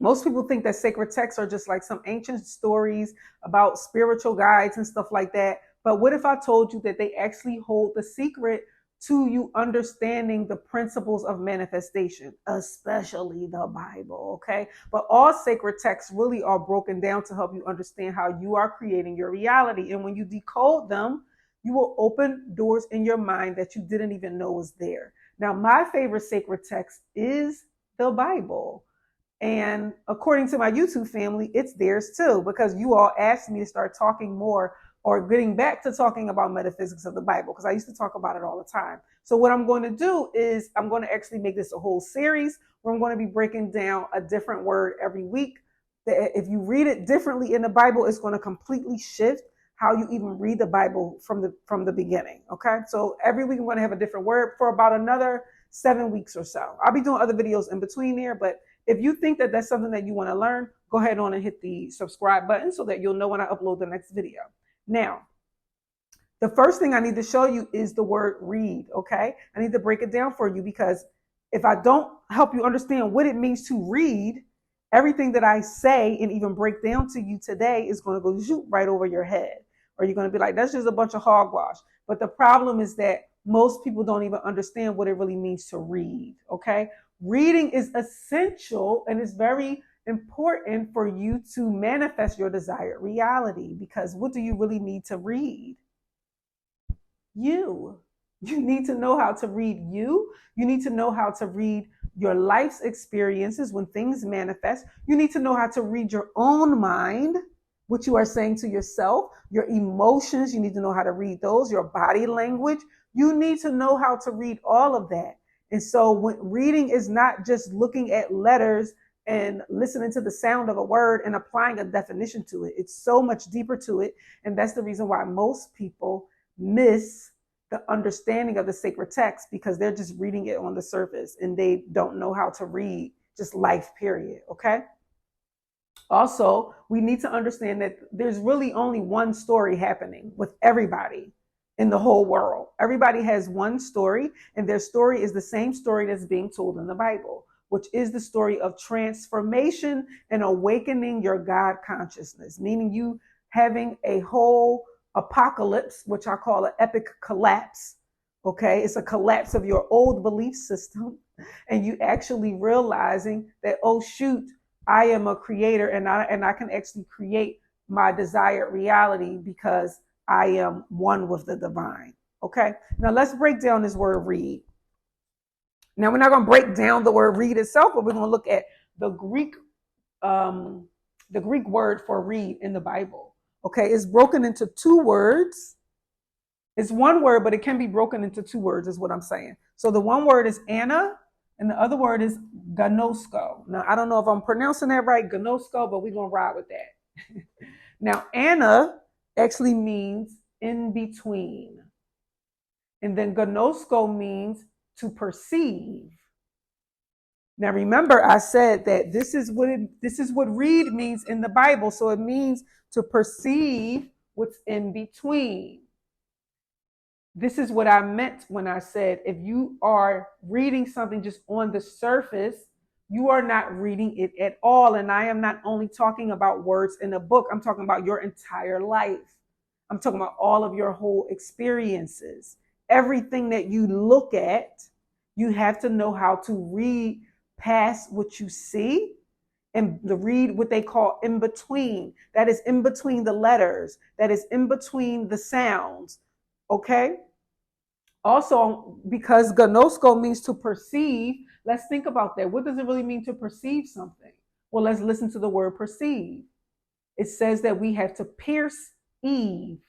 Most people think that sacred texts are just like some ancient stories about spiritual guides and stuff like that. But what if I told you that they actually hold the secret to you understanding the principles of manifestation, especially the Bible, okay? But all sacred texts really are broken down to help you understand how you are creating your reality. And when you decode them, you will open doors in your mind that you didn't even know was there. Now, my favorite sacred text is the Bible. And according to my YouTube family, it's theirs too, because you all asked me to start talking more or getting back to talking about metaphysics of the Bible, because I used to talk about it all the time. So what I'm going to do is I'm going to actually make this a whole series where I'm going to be breaking down a different word every week. That if you read it differently in the Bible, it's going to completely shift how you even read the Bible from the beginning. Okay. So every week I'm going to have a different word for about another 7 weeks or so. I'll be doing other videos in between there, but if you think that that's something that you want to learn, go ahead on and hit the subscribe button so that you'll know when I upload the next video. Now, the first thing I need to show you is the word read, okay? I need to break it down for you, because if I don't help you understand what it means to read, everything that I say and even break down to you today is going to go zoop right over your head. Or you're going to be like, that's just a bunch of hogwash. But the problem is that most people don't even understand what it really means to read, okay? Reading is essential and is very important for you to manifest your desired reality, because what do you really need to read? You. You need to know how to read you. You need to know how to read your life's experiences when things manifest. You need to know how to read your own mind, what you are saying to yourself, your emotions. You need to know how to read those, your body language. You need to know how to read all of that. And so when reading is not just looking at letters and listening to the sound of a word and applying a definition to it. It's so much deeper to it. And that's the reason why most people miss the understanding of the sacred text, because they're just reading it on the surface and they don't know how to read just life, period. Okay. Also, we need to understand that there's really only one story happening with everybody in the whole world. Everybody has one story, and their story is the same story that's being told in the Bible, which is the story of transformation and awakening your God consciousness, meaning you having a whole apocalypse, which I call an epic collapse. Okay, it's a collapse of your old belief system, and you actually realizing that, oh shoot, I am a creator, and I can actually create my desired reality because I am one with the divine. Okay. Now let's break down this word read. Now we're not going to break down the word read itself, but we're going to look at the Greek word for read in the Bible. Okay. It's broken into two words. It's one word, but it can be broken into two words, is what I'm saying. So the one word is Anna, and the other word is gnosko. Now, I don't know if I'm pronouncing that right, gnosko, but we're going to ride with that. Now, Anna actually means in between. And then gnosko means to perceive. Now, remember, I said that this is what read means in the Bible. So it means to perceive what's in between. This is what I meant when I said, if you are reading something just on the surface, you are not reading it at all. And I am not only talking about words in a book, I'm talking about your entire life. I'm talking about all of your whole experiences. Everything that you look at, you have to know how to read past what you see and read what they call in between. That is in between the letters. That is in between the sounds. Okay. Also, because gnosko means to perceive, let's think about that. What does it really mean to perceive something? Well, let's listen to the word perceive. It says that we have to pierce Eve.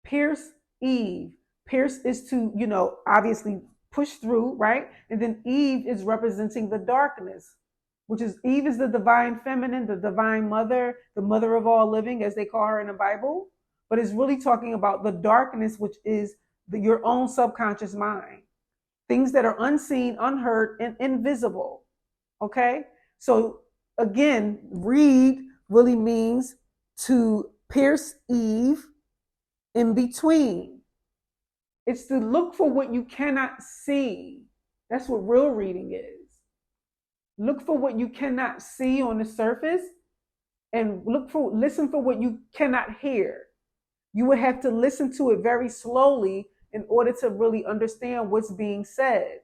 Pierce Eve. Pierce is to, obviously push through, right? And then Eve is representing the darkness, which is Eve is the divine feminine, the divine mother, the mother of all living, as they call her in the Bible. But it's really talking about the darkness, which is your own subconscious mind. Things that are unseen, unheard, and invisible. Okay? So again, read really means to pierce Eve in between. It's to look for what you cannot see. That's what real reading is. Look for what you cannot see on the surface, and listen for what you cannot hear. You would have to listen to it very slowly in order to really understand what's being said.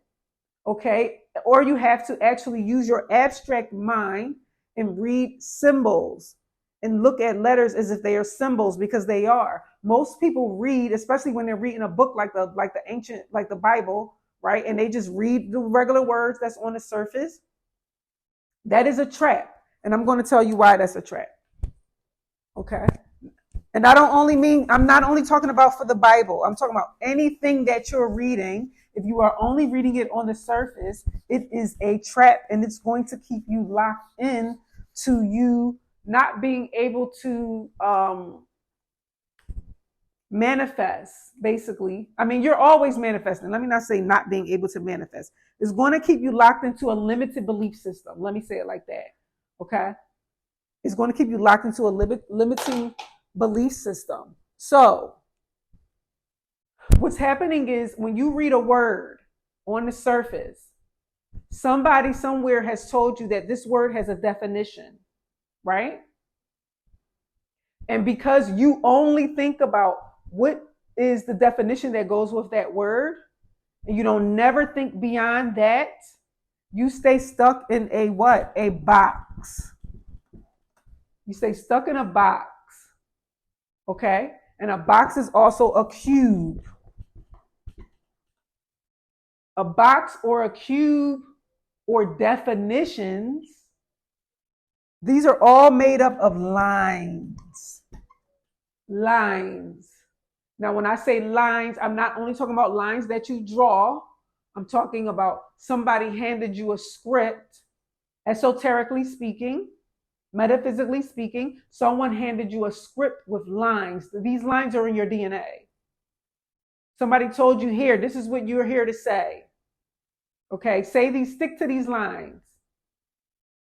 Okay? Or you have to actually use your abstract mind and read symbols and look at letters as if they are symbols, because they are. Most people read, especially when they're reading a book like the ancient, like the Bible, right? And they just read the regular words that's on the surface. That is a trap. And I'm going to tell you why that's a trap. Okay? And I'm not only talking about for the Bible. I'm talking about anything that you're reading. If you are only reading it on the surface, it is a trap, and it's going to keep you locked in to you not being able to manifest, basically. I mean, you're always manifesting. Let me not say not being able to manifest. It's going to keep you locked into a limited belief system. Let me say it like that. Okay? It's going to keep you locked into a limiting belief system. So, what's happening is when you read a word on the surface, somebody somewhere has told you that this word has a definition, right? And because you only think about what is the definition that goes with that word, and you don't never think beyond that, you stay stuck in a what? A box. You stay stuck in a box. Okay? And a box is also a cube. A box or a cube or definitions, these are all made up of lines. Lines. Now, when I say lines, I'm not only talking about lines that you draw. I'm talking about somebody handed you a script, esoterically speaking, metaphysically speaking. Someone handed you a script with lines. These lines are in your DNA. Somebody told you, here, this is what you're here to say. Okay, stick to these lines.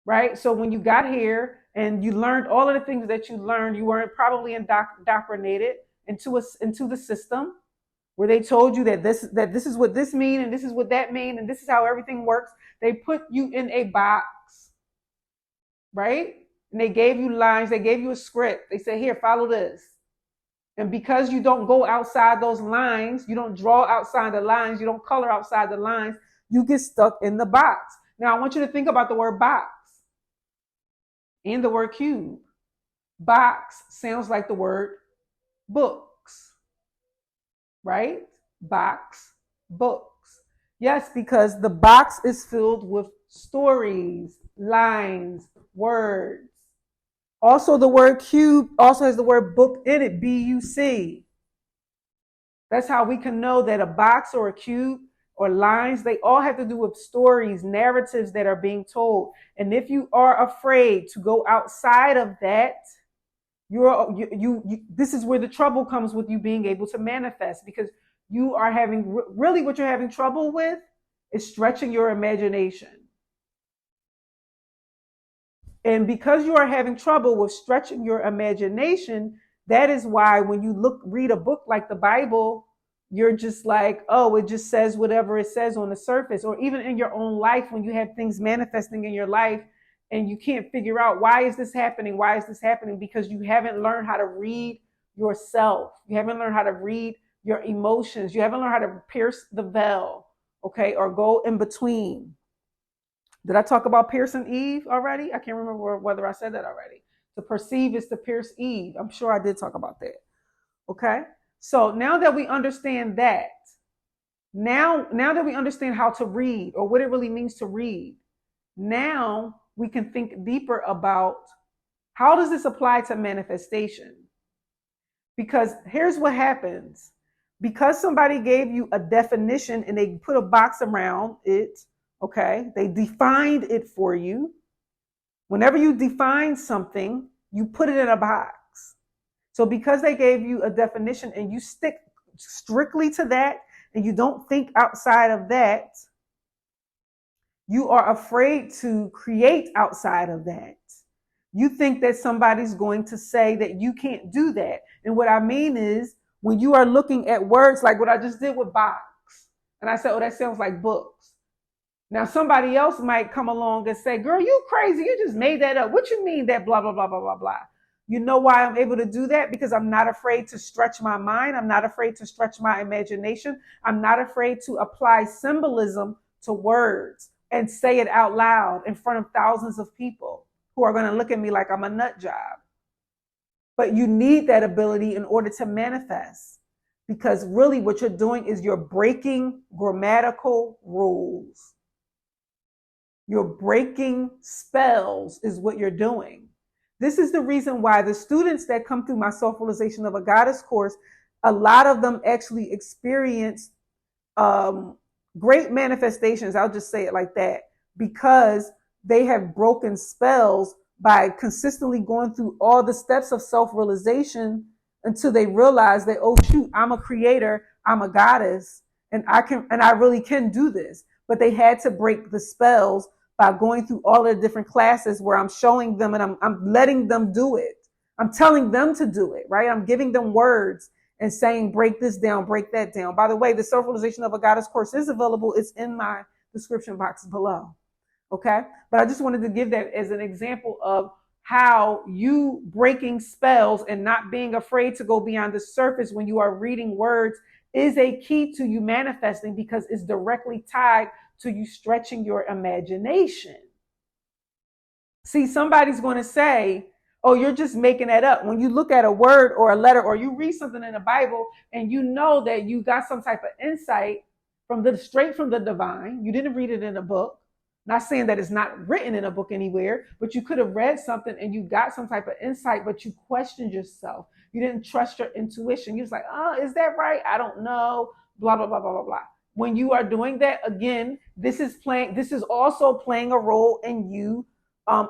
Right? So when you got here and you learned all of the things that you learned, you weren't probably indoctrinated into the system where they told you that this is what this means and this is what that means and this is how everything works. They put you in a box, right? And they gave you lines, they gave you a script. They said, here, follow this. And because you don't go outside those lines, you don't draw outside the lines, you don't color outside the lines, you get stuck in the box. Now, I want you to think about the word box and the word cube. Box sounds like the word books, right? Box, books. Yes, because the box is filled with stories, lines, words. Also, the word cube also has the word book in it, B-U-C. That's how we can know that a box or a cube or lines, they all have to do with stories, narratives that are being told. And if you are afraid to go outside of that, this is where the trouble comes with you being able to manifest, because you are having, really what you're having trouble with is stretching your imagination. And because you are having trouble with stretching your imagination, that is why when you read a book like the Bible, you're just like, oh, it just says whatever it says on the surface. Or even in your own life, when you have things manifesting in your life and you can't figure out, why is this happening? Why is this happening? Because you haven't learned how to read yourself. You haven't learned how to read your emotions. You haven't learned how to pierce the veil, okay, or go in between. Did I talk about piercing Eve already? I can't remember whether I said that already. To perceive is to pierce Eve. I'm sure I did talk about that. Okay? So now that we understand that, now that we understand how to read or what it really means to read, now we can think deeper about how does this apply to manifestation? Because here's what happens. Because somebody gave you a definition and they put a box around it, okay, they defined it for you. Whenever you define something, you put it in a box. So because they gave you a definition and you stick strictly to that and you don't think outside of that, you are afraid to create outside of that. You think that somebody's going to say that you can't do that. And what I mean is, when you are looking at words like what I just did with box, and I said, oh, that sounds like books. Now, somebody else might come along and say, girl, you crazy. You just made that up. What you mean that blah, blah, blah, blah, blah, blah. You know why I'm able to do that? Because I'm not afraid to stretch my mind. I'm not afraid to stretch my imagination. I'm not afraid to apply symbolism to words and say it out loud in front of thousands of people who are going to look at me like I'm a nut job. But you need that ability in order to manifest, because really what you're doing is you're breaking grammatical rules. You're breaking spells is what you're doing. This is the reason why the students that come through my Self-Realization of a Goddess course, a lot of them actually experience great manifestations. I'll just say it like that, because they have broken spells by consistently going through all the steps of self-realization until they realize that, oh shoot, I'm a creator, I'm a goddess, and I really can do this. But they had to break the spells by going through all the different classes where I'm showing them and I'm letting them do it. I'm telling them to do it, right? I'm giving them words and saying, break this down, break that down. By the way, the Self-Realization of a Goddess course is available. It's in my description box below. Okay. But I just wanted to give that as an example of how you breaking spells and not being afraid to go beyond the surface when you are reading words is a key to you manifesting, because it's directly tied to you stretching your imagination. See, somebody's going to say, oh, you're just making that up. When you look at a word or a letter, or you read something in the Bible and you know that you got some type of insight straight from the divine, you didn't read it in a book. Not saying that it's not written in a book anywhere, but you could have read something and you got some type of insight, but you questioned yourself. You didn't trust your intuition. You was like, oh, is that right? I don't know. Blah, blah, blah, blah, blah, blah. When you are doing that, again, this is also playing a role in you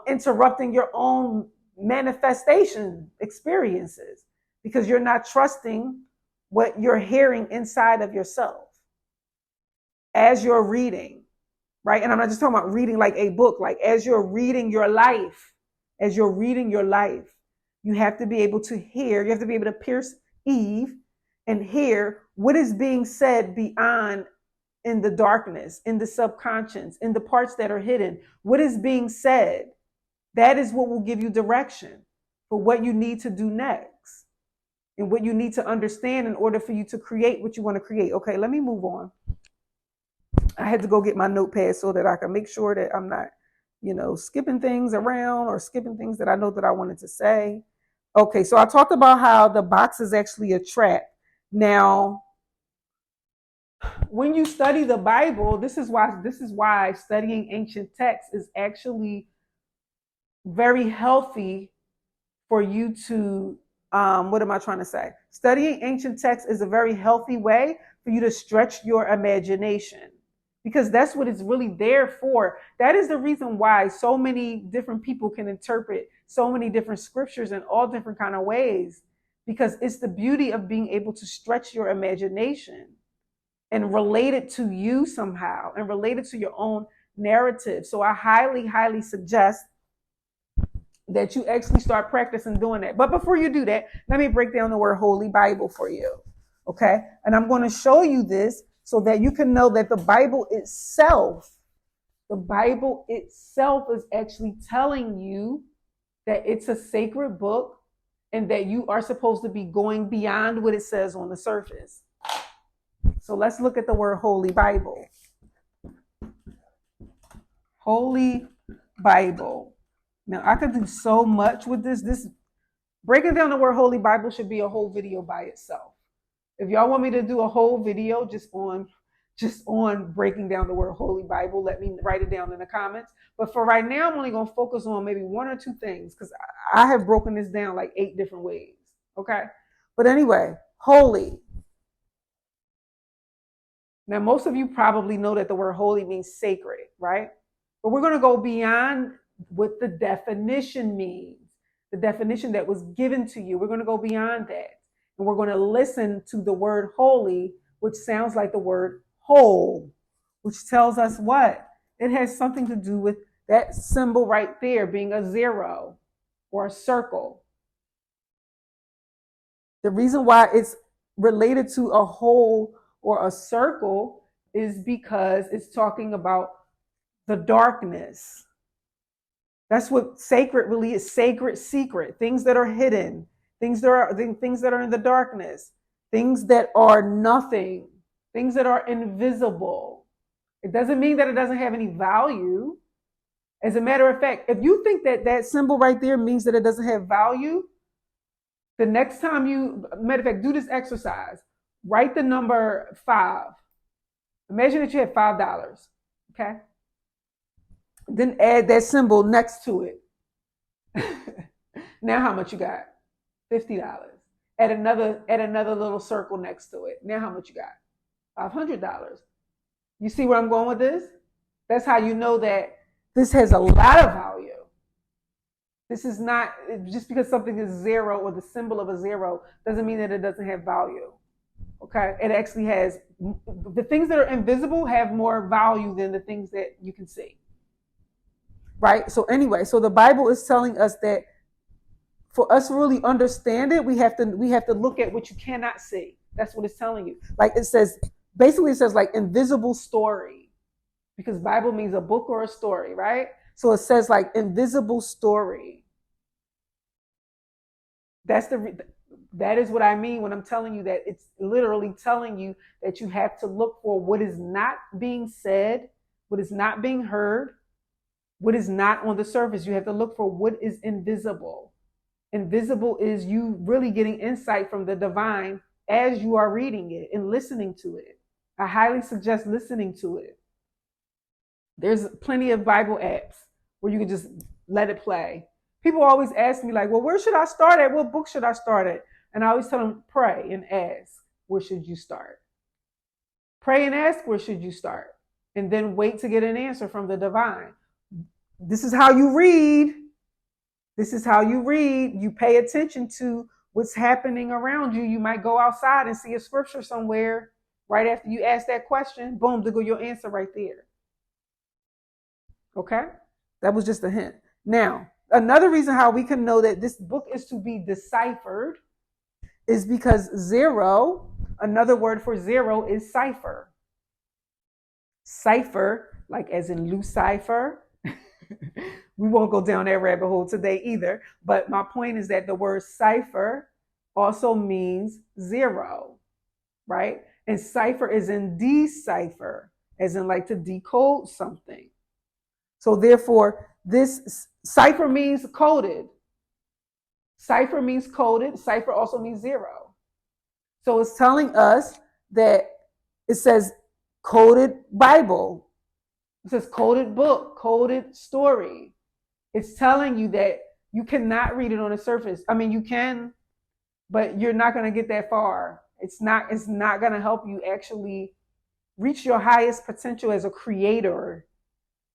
interrupting your own manifestation experiences, because you're not trusting what you're hearing inside of yourself as you're reading. Right. And I'm not just talking about reading like a book, like as you're reading your life, you have to be able to hear, you have to be able to pierce Eve and hear what is being said beyond, in the darkness, in the subconscious, in the parts that are hidden. What is being said? That is what will give you direction for what you need to do next and what you need to understand in order for you to create what you want to create. Okay, let me move on. I had to go get my notepad so that I can make sure that I'm not, skipping things around or skipping things that I know that I wanted to say. Okay, so I talked about how the box is actually a trap. Now, when you study the Bible, this is why studying ancient texts is actually very healthy for you to, what am I trying to say? Studying ancient texts is a very healthy way for you to stretch your imagination, because that's what it's really there for. That is the reason why so many different people can interpret so many different scriptures in all different kind of ways, because it's the beauty of being able to stretch your imagination and relate it to you somehow and relate it to your own narrative. So I highly, highly suggest that you actually start practicing doing that. But before you do that, let me break down the word Holy Bible for you. Okay. And I'm going to show you this so that you can know that the Bible itself is actually telling you that it's a sacred book and that you are supposed to be going beyond what it says on the surface. So let's look at the word Holy Bible. Holy Bible. Now I could do so much with this. Breaking down the word Holy Bible should be a whole video by itself. If y'all want me to do a whole video just on breaking down the word Holy Bible, let me write it down in the comments. But for right now, I'm only going to focus on maybe one or two things, because I have broken this down like 8 different ways. Okay. But anyway, holy. Now, most of you probably know that the word holy means sacred, right? But we're going to go beyond what the definition means, the definition that was given to you. We're going to go beyond that. And we're going to listen to the word holy, which sounds like the word whole, which tells us what? It has something to do with that symbol right there being a 0 or a circle. The reason why it's related to a whole or a circle is because it's talking about the darkness. That's what sacred really is. Sacred secret. Things that are hidden. Things that are in the darkness. Things that are nothing. Things that are invisible. It doesn't mean that it doesn't have any value. As a matter of fact, if you think that that symbol right there means that it doesn't have value, the next time matter of fact, do this exercise. Write the number 5. Imagine that you had $5. Okay? Then add that symbol next to it. Now how much you got? $50. Add another little circle next to it. Now how much you got? $500. You see where I'm going with this? That's how you know that this has a lot of value. This is not, just because something is 0 or the symbol of a 0 doesn't mean that it doesn't have value. Okay? It actually has, the things that are invisible have more value than the things that you can see. Right? So anyway, so the Bible is telling us that for us to really understand it, we have to look at what you cannot see. That's what it's telling you. Like it says, basically it says like invisible story, because Bible means a book or a story, right? So it says like invisible story. That is what I mean when I'm telling you that it's literally telling you that you have to look for what is not being said, what is not being heard, what is not on the surface. You have to look for what is invisible. Invisible is you really getting insight from the divine as you are reading it and listening to it. I highly suggest listening to it. There's plenty of Bible apps where you can just let it play. People always ask me like, well, where should I start at? What book should I start at? And I always tell them, pray and ask, where should you start? Pray and ask, where should you start? And then wait to get an answer from the divine. This is how you read. This is how you read. You pay attention to what's happening around you. You might go outside and see a scripture somewhere right after you ask that question. Boom, there go your answer right there. Okay? That was just a hint. Now, another reason how we can know that this book is to be deciphered is because 0, another word for 0 is cipher. Cipher, like as in Lucifer. We won't go down that rabbit hole today either. But my point is that the word cipher also means 0, right? And cipher is in decipher, as in like to decode something. So therefore, this cipher means coded. Cipher means coded. Cipher also means 0. So it's telling us that it says coded Bible. It says coded book, coded story. It's telling you that you cannot read it on the surface. I mean, you can, but you're not going to get that far. It's not going to help you actually reach your highest potential as a creator.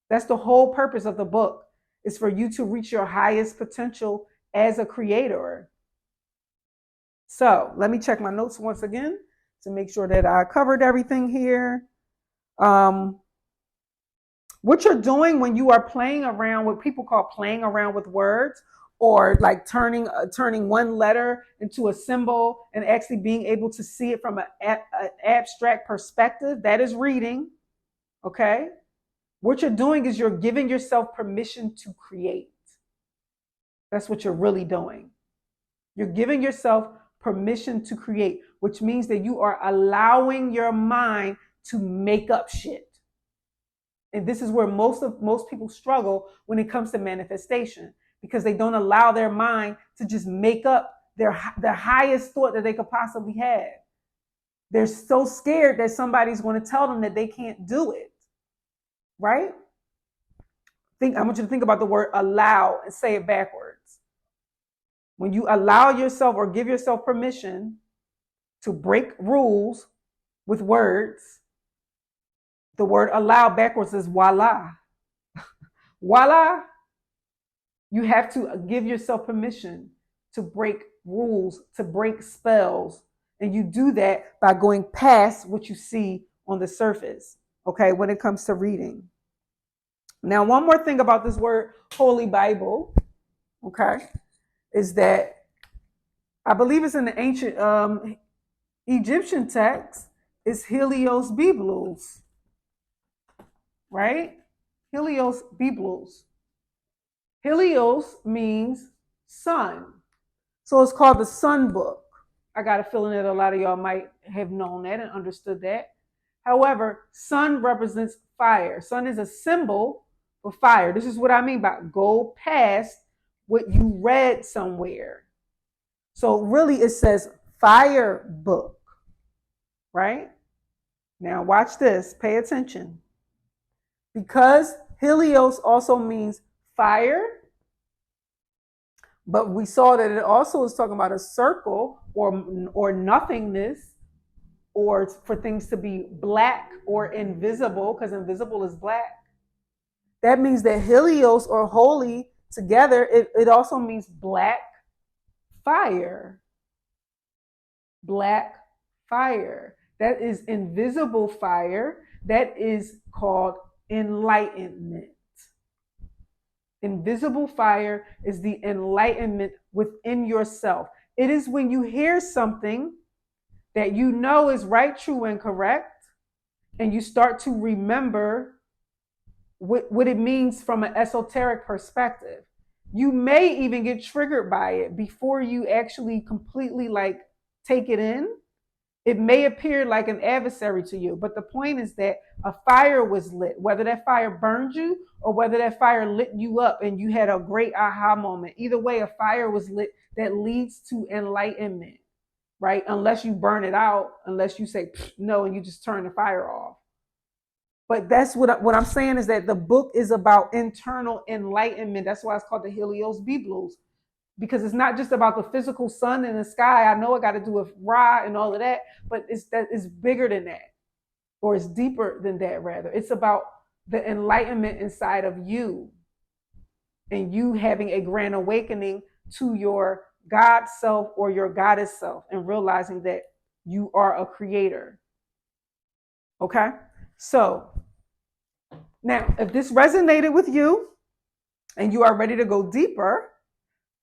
That's the whole purpose of the book, is for you to reach your highest potential as a creator. So let me check my notes once again to make sure that I covered everything here. What you're doing when you are playing around, what people call playing around with words, or like turning one letter into a symbol and actually being able to see it from an abstract perspective, that is reading. Okay? What you're doing is you're giving yourself permission to create. That's what you're really doing. You're giving yourself permission to create, which means that you are allowing your mind to make up shit. And this is where most people struggle when it comes to manifestation, because they don't allow their mind to just make up the highest thought that they could possibly have. They're so scared that somebody's going to tell them that they can't do it. Right? I want you to think about the word allow and say it backwards. When you allow yourself or give yourself permission to break rules with words, the word allow backwards is voila. Voila. You have to give yourself permission to break rules, to break spells. And you do that by going past what you see on the surface, okay, when it comes to reading. Now, one more thing about this word Holy Bible, okay, is that I believe it's in the ancient Egyptian text, is Helios Biblos. Right? Helios Biblos. Helios means sun. So it's called the Sun Book. I got a feeling that a lot of y'all might have known that and understood that. However, sun represents fire. Sun is a symbol for fire. This is what I mean by go past what you read somewhere. So really it says fire book, right? Now watch this, pay attention. Because Helios also means fire, but we saw that it also is talking about a circle or nothingness, or for things to be black or invisible, because invisible is black. That means that Helios or holy together, it also means black fire. Black fire. That is invisible fire. That is called enlightenment. Invisible fire is the enlightenment within yourself. It is when you hear something that you know is right, true, and correct, and you start to remember what it means from an esoteric perspective. You may even get triggered by it before you actually completely take it in. It may appear like an adversary to you, but the point is that a fire was lit, whether that fire burned you or whether that fire lit you up and you had a great aha moment. Either way, a fire was lit that leads to enlightenment, right? Unless you burn it out, unless you say no and you just turn the fire off. But that's what I'm saying is that the book is about internal enlightenment. That's why it's called the Helios Biblos. Because it's not just about the physical sun in the sky. I know it got to do with Ra and all of that, but it's bigger than that, or it's deeper than that, rather. It's about the enlightenment inside of you and you having a grand awakening to your God self or your goddess self and realizing that you are a creator. Okay? So now, if this resonated with you and you are ready to go deeper,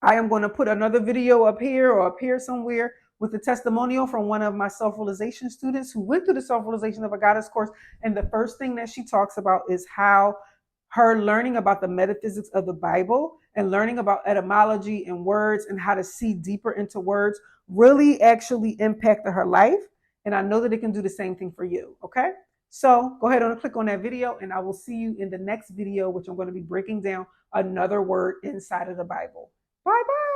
I am going to put another video up here or up here somewhere with a testimonial from one of my self-realization students who went through the self-realization of a goddess course. And the first thing that she talks about is how her learning about the metaphysics of the Bible and learning about etymology and words and how to see deeper into words really actually impacted her life. And I know that it can do the same thing for you. Okay? So go ahead and click on that video and I will see you in the next video, which I'm going to be breaking down another word inside of the Bible. Bye-bye.